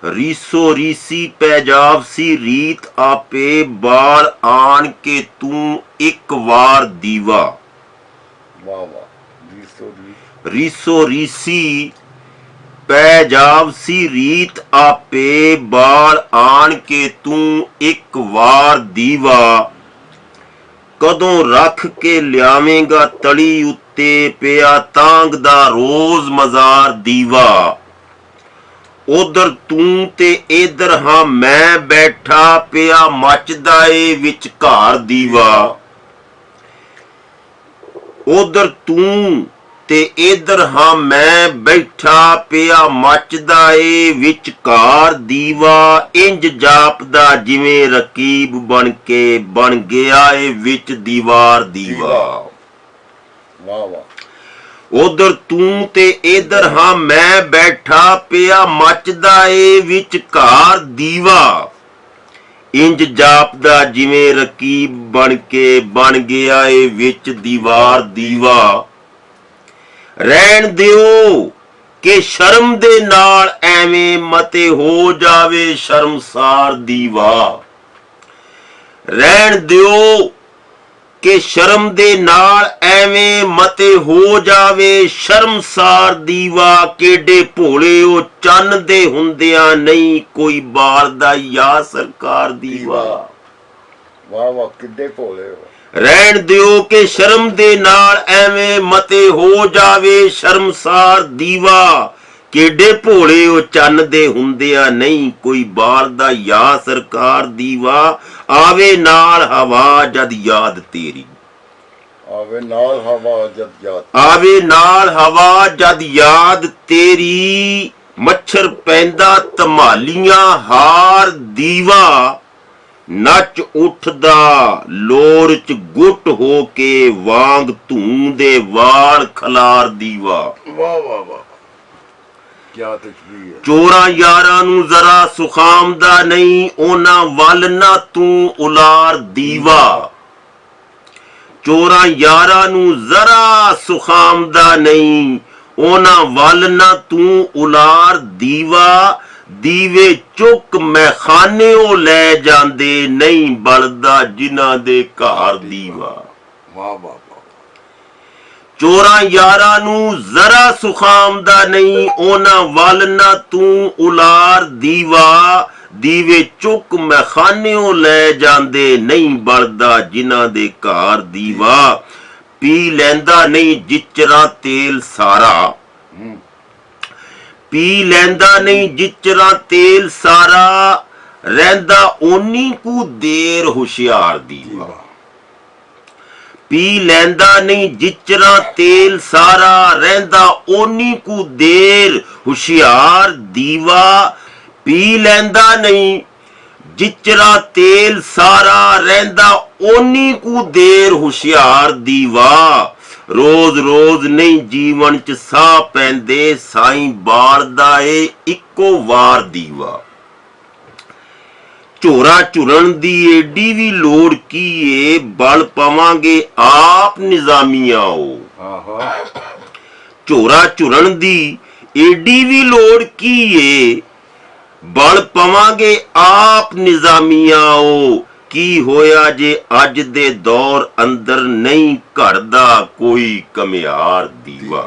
ਰੀਸੋ ਰੀਸੀ ਪੈਜਾਬ ਸੀ ਰੀਤ आपे बाल आन के तू एक वार दीवा। वाह वाह। रीसो रीसी पैजाब सी रीत आपे बाल आन के तू एक वार दीवा। कदों रख के लियावेगा तली उत्ते पिया तांग दा रोज मजार दीवा। उधर तू ते इधर हां मैं बैठा पिया मचदा ए विचकार दीवा। उधर तू ते इधर हां मैं बैठा पिया मचदा ए विचकार दीवा। इंज जापदा जिवें रकीब बन के बन गया ए विच दीवार दीवा। वाह वाह। उधर तू ते इधर हां मैं बैठा पिया मचदा ए विचकार दीवा। इंज जापदा जिवें रकीब बन के बन गया ए विच दीवार दीवा। रहन दिओ कि शर्म दे नाल एवें मते हो जावे शर्मसार दीवा। रहन दिओ कि शर्म दे नाल एवें मते हो जावे शर्मसार दीवा। केडे भोले ओ चन्न दे हुंदियां नहीं कोई बाल दा या सरकार दीवा। वाह वाह किड्डे भोले हो। रहन दिओ कि शर्म दे नाल एवें मते हो जावे शर्मसार दीवा। केडे भोले ओ चन्न दे हुंदियां नहीं कोई बाल दा या सरकार दीवा। आवे नाल हवा जद याद तेरी। आवे नाल हवा जद याद। आवे नाल हवा जद याद तेरी। मच्छर पैंदा धमालियां हार दीवा। नच उठदा लोर च गुट हो के वांग धूं दे वाल खलार दीवा। वाह वाह वाह क्या तशबीह है। चोरां यारां नूं जरा सुखामदा नहीं ओना वल ना तू उलार दीवा। चोरां यारां नूं जरा सुखामदा नहीं ओना वल ना तू उलार दीवा। दीवे चुक मैखाने ओ लै जांदे नहीं बलदा जिन्हां दे घर दीवा। वाह वाह वाह। चोरां यारां नूं जरा सुखामदा नहीं ओना वल ना तू उलार दीवा। दीवे चुक मैखाने ओ लै जांदे नहीं बलदा जिन्हां दे घर दीवा। पी लैंदा नहीं जिचरा तेल सारा। पी लैंदा नहीं जिचरा तेल सारा। रहिंदा ओनी कू देर हुशियार दीवा। पी लैंदा नहीं जिचरा तेल सारा। रहिंदा ओनी कू देर हुशियार दीवा। पी लैंदा नहीं जिचरा तेल सारा। रहिंदा ओनी कू देर हुशियार दीवा। रोज रोज नहीं जीवन च साह पैंदे साईं बालदा ए इक्को वार दीवा। झोरा झुरन दी एडी भी लोड़ की ए बल पवांगे आप निजामिया ओ। झोरा झुरन दी एडी भी लोड़ की ए बल पवांगे आप निजामिया ओ। की होया जे अज दे दौर अंदर नहीं घड़दा कोई कमियार दीवा।